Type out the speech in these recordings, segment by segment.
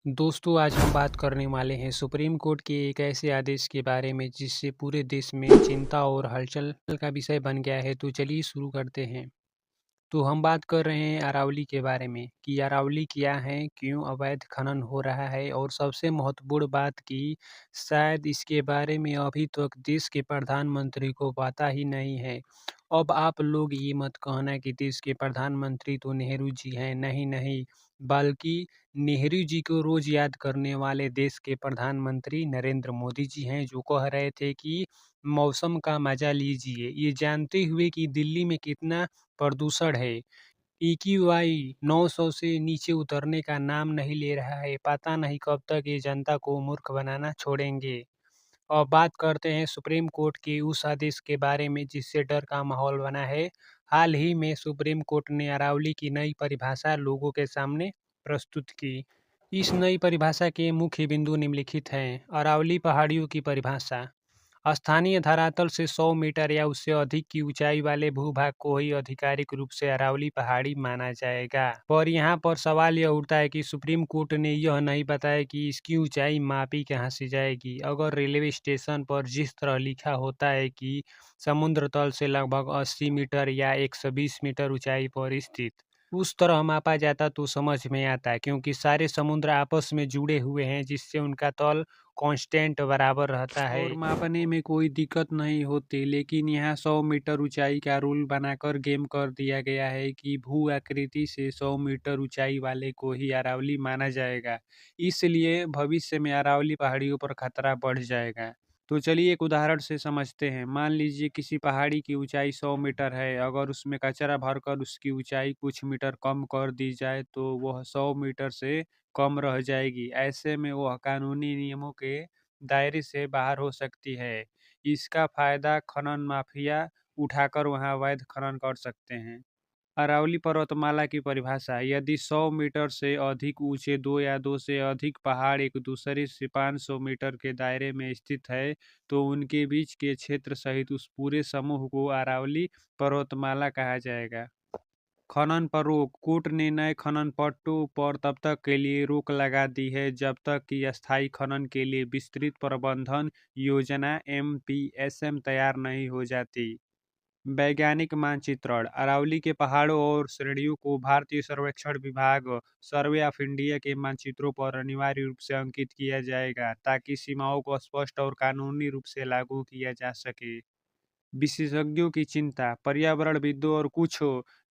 दोस्तों आज हम बात करने वाले हैं सुप्रीम कोर्ट के एक ऐसे आदेश के बारे में जिससे पूरे देश में चिंता और हलचल का विषय बन गया है। तो चलिए शुरू करते हैं। तो हम बात कर रहे हैं अरावली के बारे में कि अरावली क्या है, क्यों अवैध खनन हो रहा है और सबसे महत्वपूर्ण बात कि शायद इसके बारे में अभी तक देश के प्रधानमंत्री को पता ही नहीं है। अब आप लोग ये मत कहना कि देश के प्रधानमंत्री तो नेहरू जी हैं, नहीं नहीं, बल्कि नेहरू जी को रोज याद करने वाले देश के प्रधानमंत्री नरेंद्र मोदी जी हैं, जो कह रहे थे कि मौसम का मजा लीजिए, ये जानते हुए कि दिल्ली में कितना प्रदूषण है। एक्यूआई 900 से नीचे उतरने का नाम नहीं ले रहा है। पता नहीं कब तक ये जनता को मूर्ख बनाना छोड़ेंगे। और बात करते हैं सुप्रीम कोर्ट के उस आदेश के बारे में जिससे डर का माहौल बना है। हाल ही में सुप्रीम कोर्ट ने अरावली की नई परिभाषा लोगों के सामने प्रस्तुत की। इस नई परिभाषा के मुख्य बिंदु निम्नलिखित हैं। अरावली पहाड़ियों की परिभाषा: स्थानीय धरातल से 100 मीटर या उससे अधिक की ऊंचाई वाले भूभाग को ही आधिकारिक रूप से अरावली पहाड़ी माना जाएगा। पर यहाँ पर सवाल यह उठता है कि सुप्रीम कोर्ट ने यह नहीं बताया कि इसकी ऊंचाई मापी कहाँ से जाएगी। अगर रेलवे स्टेशन पर जिस तरह लिखा होता है कि समुद्र तल से लगभग 80 मीटर या 120 मीटर ऊंचाई पर स्थित, उस तरह मापा जाता तो समझ में आता, क्योंकि सारे समुद्र आपस में जुड़े हुए हैं जिससे उनका तल कांस्टेंट बराबर रहता है और मापने में कोई दिक्कत नहीं होती। लेकिन यहाँ 100 मीटर ऊंचाई का रूल बनाकर गेम कर दिया गया है कि भू आकृति से 100 मीटर ऊंचाई वाले को ही अरावली माना जाएगा। इसलिए भविष्य में अरावली पहाड़ियों पर खतरा बढ़ जाएगा। तो चलिए एक उदाहरण से समझते हैं। मान लीजिए किसी पहाड़ी की ऊंचाई 100 मीटर है। अगर उसमें कचरा भरकर उसकी ऊंचाई कुछ मीटर कम कर दी जाए तो वह 100 मीटर से कम रह जाएगी। ऐसे में वह कानूनी नियमों के दायरे से बाहर हो सकती है। इसका फायदा खनन माफिया उठाकर वहां अवैध खनन कर सकते हैं। अरावली पर्वतमाला की परिभाषा: यदि 100 मीटर से अधिक ऊंचे दो या दो से अधिक पहाड़ एक दूसरे से 500 मीटर के दायरे में स्थित है तो उनके बीच के क्षेत्र सहित उस पूरे समूह को अरावली पर्वतमाला कहा जाएगा। खनन पर रोक: कोर्ट ने नए खनन पट्टों पर तब तक के लिए रोक लगा दी है जब तक कि अस्थायी खनन के लिए विस्तृत प्रबंधन योजना (MPSM) तैयार नहीं हो जाती। वैज्ञानिक मानचित्रण: अरावली के पहाड़ों और श्रेणियों को भारतीय सर्वेक्षण विभाग सर्वे ऑफ इंडिया के मानचित्रों पर अनिवार्य रूप से अंकित किया जाएगा ताकि सीमाओं को स्पष्ट और कानूनी रूप से लागू किया जा सके। विशेषज्ञों की चिंता: पर्यावरणविदों और कुछ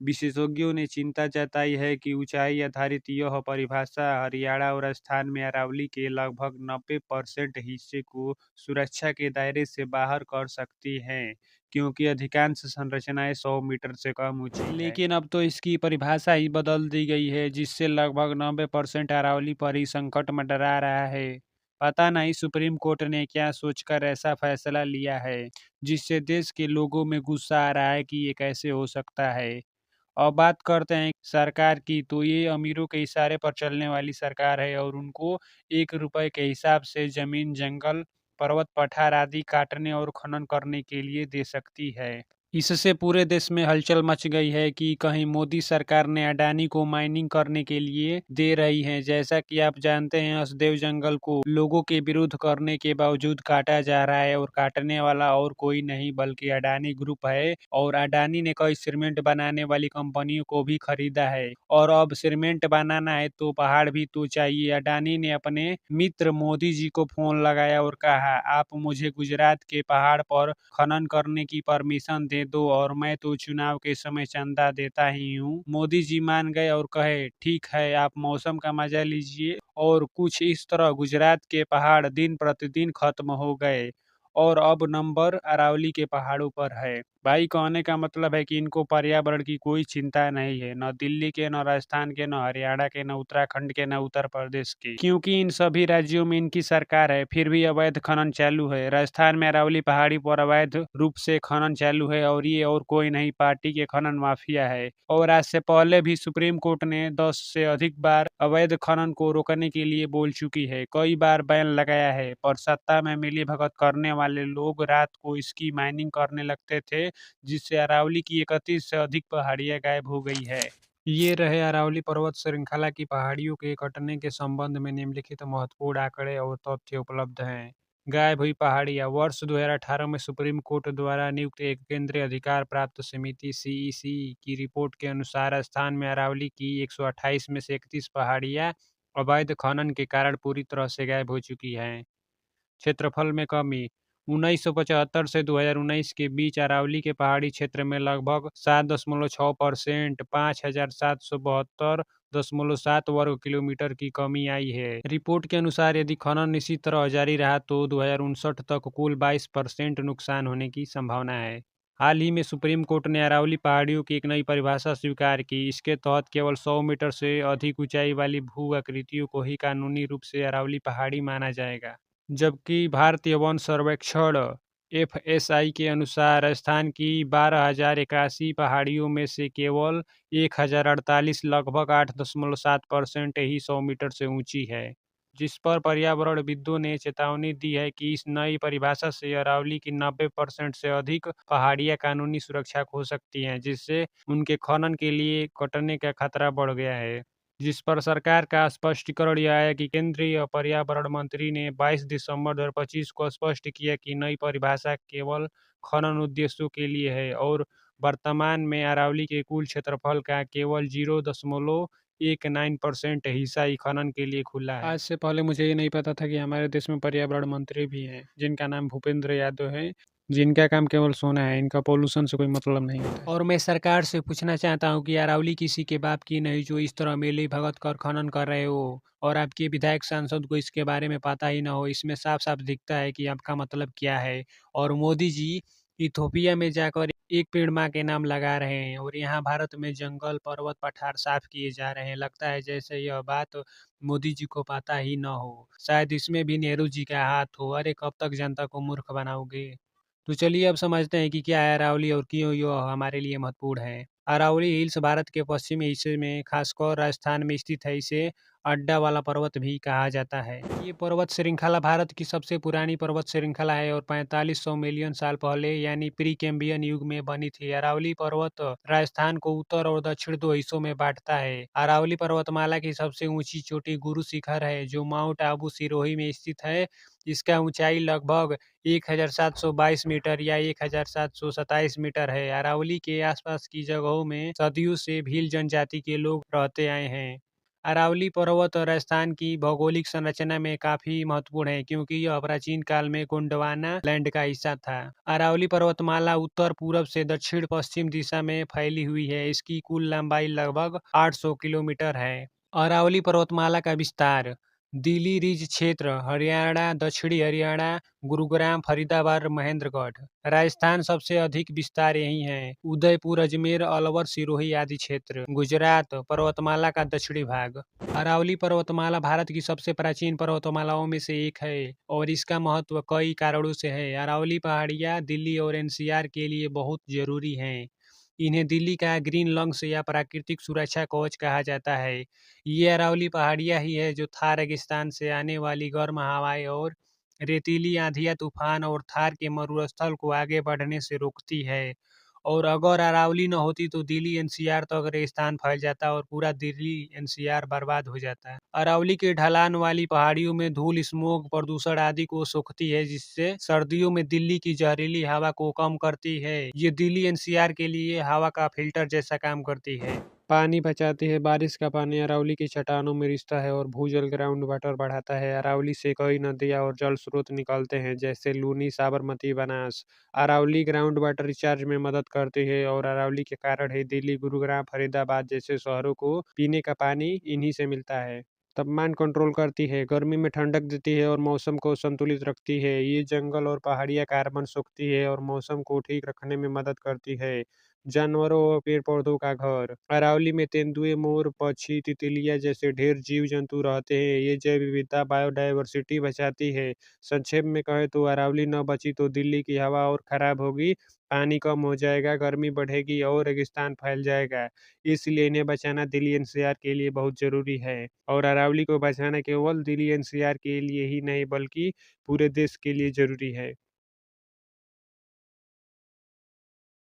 विशेषज्ञों ने चिंता जताई है कि ऊंचाई आधारित यह परिभाषा हरियाणा और राजस्थान में अरावली के लगभग 90% हिस्से को सुरक्षा के दायरे से बाहर कर सकती है, क्योंकि अधिकांश संरचनाएं 100 मीटर से कम ऊंची है। लेकिन अब तो इसकी परिभाषा ही बदल दी गई है जिससे लगभग 90% अरावली पर ही संकट मंडरा रहा है। पता नहीं सुप्रीम कोर्ट ने क्या सोचकर ऐसा फैसला लिया है जिससे देश के लोगों में गुस्सा आ रहा है कि ये कैसे हो सकता है। और बात करते हैं सरकार की, तो ये अमीरों के इशारे पर चलने वाली सरकार है और उनको 1 रुपए के हिसाब से जमीन, जंगल, पर्वत, पठार आदि काटने और खनन करने के लिए दे सकती है। इससे पूरे देश में हलचल मच गई है कि कहीं मोदी सरकार ने अडानी को माइनिंग करने के लिए दे रही है। जैसा कि आप जानते हैं, हसदेव जंगल को लोगों के विरोध करने के बावजूद काटा जा रहा है और काटने वाला और कोई नहीं बल्कि अडानी ग्रुप है। और अडानी ने कई सीमेंट बनाने वाली कंपनियों को भी खरीदा है और अब सीमेंट बनाना है तो पहाड़ भी तो चाहिए। अडानी ने अपने मित्र मोदी जी को फोन लगाया और कहा, आप मुझे गुजरात के पहाड़ पर खनन करने की परमिशन दे दो और मैं तो चुनाव के समय चंदा देता ही हूँ। मोदी जी मान गए और कहे, ठीक है, आप मौसम का मजा लीजिए। और कुछ इस तरह गुजरात के पहाड़ दिन प्रतिदिन खत्म हो गए और अब नंबर अरावली के पहाड़ों पर है। भाई कहने का मतलब है कि इनको पर्यावरण की कोई चिंता नहीं है, न दिल्ली के, न राजस्थान के, न हरियाणा के, न उत्तराखंड के, न उत्तर प्रदेश की, क्योंकि इन सभी राज्यों में इनकी सरकार है फिर भी अवैध खनन चालू है। राजस्थान में अरावली पहाड़ी पर अवैध रूप से खनन चालू है और ये और कोई नहीं, पार्टी के खनन माफिया है। और आज से पहले भी सुप्रीम कोर्ट ने 10 से अधिक बार अवैध खनन को रोकने के लिए बोल चुकी है, कई बार बैन लगाया है, पर सत्ता में मिलीभगत करने वाले लोग रात को इसकी माइनिंग करने लगते थे जिससे अरावली की 31 से अधिक पहाड़ियां गायब हो गई है। ये रहे अरावली पर्वत श्रृंखला की पहाड़ियों के कटने के संबंध में निम्नलिखित महत्वपूर्ण आंकड़े और तथ्य उपलब्ध हैं। गायब हुई पहाड़ियां। वर्ष 2018 में सुप्रीम कोर्ट द्वारा नियुक्त एक केंद्रीय अधिकार प्राप्त समिति सीईसी की रिपोर्ट के अनुसार राजस्थान में अरावली की 128 में से 31 पहाड़ियां अवैध खनन के कारण पूरी तरह से गायब हो चुकी हैं। क्षेत्रफल में कमी। 1975 से 2019 के बीच अरावली के पहाड़ी क्षेत्र में लगभग 7.6%, 5,772.7 वर्ग किलोमीटर की कमी आई है। रिपोर्ट के अनुसार यदि खनन इसी तरह जारी रहा तो 2059 तक कुल 22% नुकसान होने की संभावना है। हाल ही में सुप्रीम कोर्ट ने अरावली पहाड़ियों की एक नई परिभाषा स्वीकार की। इसके तहत केवल 100 मीटर से अधिक ऊंचाई वाली भू आकृतियों को ही कानूनी रूप से अरावली पहाड़ी माना जाएगा। जबकि भारतीय वन सर्वेक्षण एफएसआई के अनुसार राजस्थान की 12,081 पहाड़ियों में से केवल 1,048 लगभग 8.7% ही 100 मीटर से ऊंची है, जिस पर पर्यावरणविदों ने चेतावनी दी है कि इस नई परिभाषा से अरावली की 90% से अधिक पहाड़ियां कानूनी सुरक्षा खो सकती हैं, जिससे उनके खनन के लिए कटने का खतरा बढ़ गया है। जिस पर सरकार का स्पष्टीकरण यह है कि केंद्रीय पर्यावरण मंत्री ने 22 दिसंबर 2025 को स्पष्ट किया कि नई परिभाषा केवल खनन उद्देश्यों के लिए है और वर्तमान में अरावली के कुल क्षेत्रफल का केवल 0.19% हिस्सा ही खनन के लिए खुला है। आज से पहले मुझे ये नहीं पता था कि हमारे देश में पर्यावरण मंत्री भी हैं, जिनका नाम भूपेंद्र यादव है, जिनका काम केवल सोना है। इनका पॉल्यूशन से कोई मतलब नहीं होता है। और मैं सरकार से पूछना चाहता हूँ कि अरावली किसी के बाप की नहीं जो इस तरह मेली भगत कर खनन कर रहे हो और आपके विधायक सांसद को इसके बारे में पता ही ना हो। इसमें साफ साफ दिखता है कि आपका मतलब क्या है। और मोदी जी इथोपिया में जाकर एक पेड़ माँ के नाम लगा रहे हैं और यहाँ भारत में जंगल पर्वत पठार साफ किए जा रहे हैं। लगता है जैसे यह बात मोदी जी को पता ही ना हो। शायद इसमें भी नेहरू जी का हाथ हो। अरे कब तक जनता को मूर्ख बनाओगे। तो चलिए अब समझते हैं कि क्या है अरावली और क्यों यह हमारे लिए महत्वपूर्ण है। अरावली हिल्स भारत के पश्चिमी हिस्से में खासकर राजस्थान में स्थित है। इसे अड्डा वाला पर्वत भी कहा जाता है। ये पर्वत श्रृंखला भारत की सबसे पुरानी पर्वत श्रृंखला है और 4500 मिलियन साल पहले यानी प्री कैम्बियन युग में बनी थी। अरावली पर्वत राजस्थान को उत्तर और दक्षिण दो हिस्सों में बांटता है। अरावली पर्वतमाला की सबसे ऊंची चोटी गुरु शिखर है जो माउंट आबू सिरोही में स्थित है। इसका ऊंचाई लगभग 1722 मीटर या 1727 मीटर है। अरावली के आसपास की जगहों में सदियों से भील जनजाति के लोग रहते आए हैं। अरावली पर्वत राजस्थान की भौगोलिक संरचना में काफी महत्वपूर्ण है क्योंकि यह प्राचीन काल में गोंडवाना लैंड का हिस्सा था। अरावली पर्वतमाला उत्तर पूरब से दक्षिण पश्चिम दिशा में फैली हुई है। इसकी कुल लंबाई लगभग 800 किलोमीटर है। अरावली पर्वतमाला का विस्तार। दिल्ली रिज क्षेत्र, हरियाणा, दक्षिणी हरियाणा, गुरुग्राम, फरीदाबाद, महेंद्रगढ़। राजस्थान सबसे अधिक विस्तार यही है। उदयपुर, अजमेर, अलवर, सिरोही आदि क्षेत्र। गुजरात पर्वतमाला का दक्षिणी भाग। अरावली पर्वतमाला भारत की सबसे प्राचीन पर्वतमालाओं में से एक है और इसका महत्व कई कारणों से है। अरावली पहाड़ियाँ दिल्ली और एनसीआर के लिए बहुत जरूरी हैं। इन्हें दिल्ली का ग्रीन लंग्स या प्राकृतिक सुरक्षा कवच कहा जाता है। ये अरावली पहाड़ियाँ ही है जो थार रेगिस्तान से आने वाली गर्म हवाएं और रेतीली आंधियाँ तूफान और थार के मरुस्थल को आगे बढ़ने से रोकती है। और अगर अरावली न होती तो दिल्ली एनसीआर तक रेगिस्तान फैल जाता और पूरा दिल्ली एनसीआर बर्बाद हो जाता। अरावली के ढलान वाली पहाड़ियों में धूल, स्मोग, प्रदूषण आदि को सोखती है जिससे सर्दियों में दिल्ली की जहरीली हवा को कम करती है। ये दिल्ली एनसीआर के लिए हवा का फिल्टर जैसा काम करती है। पानी बचाती है। बारिश का पानी अरावली की चट्टानों में रिसता है और भूजल ग्राउंड वाटर बढ़ाता है। अरावली से कई नदियाँ और जल स्रोत निकलते हैं जैसे Luni, Sabarmati, Banas. Aravalli ground water recharge में मदद करती है और अरावली के कारण ही दिल्ली, गुरुग्राम, फरीदाबाद जैसे शहरों को पीने का पानी इन्हीं से मिलता है। तापमान कंट्रोल करती है। गर्मी में ठंडक देती है और मौसम को संतुलित रखती है। ये जंगल और पहाड़ियाँ कार्बन सोखती है और मौसम को ठीक रखने में मदद करती है। जानवरों और पेड़ पौधों का घर। अरावली में तेंदुए, मोर, पक्षी, तितलियां जैसे ढेर जीव जंतु रहते हैं। ये जैव विविधता बायोडायवर्सिटी बचाती है। संक्षेप में कहे तो अरावली न बची तो दिल्ली की हवा और खराब होगी, पानी कम हो जाएगा, गर्मी बढ़ेगी और रेगिस्तान फैल जाएगा। इसलिए इन्हें बचाना दिल्ली एनसीआर के लिए बहुत जरूरी है। और अरावली को बचाना केवल दिल्ली एनसीआर के लिए ही नहीं बल्कि पूरे देश के लिए जरूरी है।